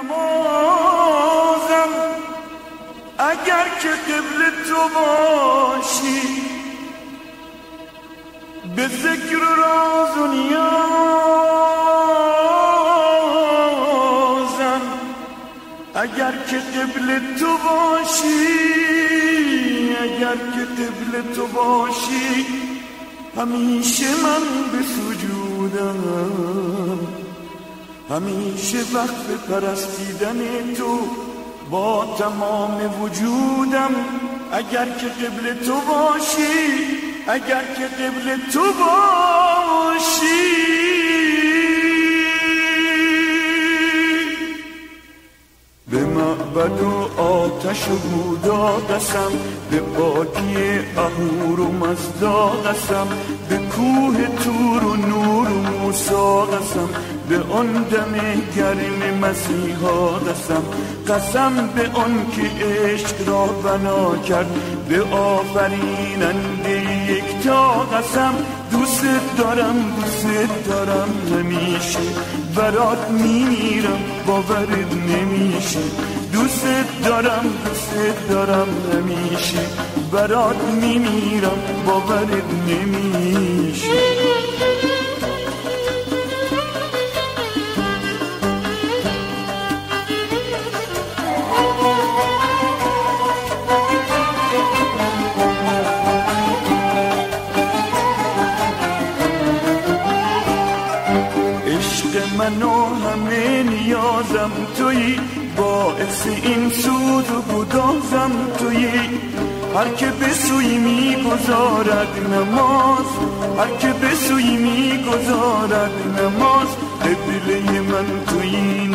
نمازم اگر که قبل تو باشی، به ذکر و راز و نیازم اگر که قبل تو باشی، اگر که قبل تو باشی، همیشه من به سجودم، همیشه وقت پرستیدن تو با تمام وجودم. اگر که قبل تو باشی، اگر که قبل تو باشی. به معبد و آتش و بودا قسم، به پاکی اهور و مزدا قسم، به کوه تور و نور و موسی قسم، به آن دم گرم مسیحا قسم، قسم به آن که عشق را بنا کرد، به آفریننده یکتا قسم. دوست دارم دوست دارم همیشه، برات میمیرم باورت نمیشه. دوست دارم دوست دارم همیشه، برات میمیرم باورت نمیشه. من و همه نیازم تویی، باعث این سود و گدازم تویی. هر که به سوی میگذارد نماز، هر که به سوی میگذارد نماز، قبله من تویی.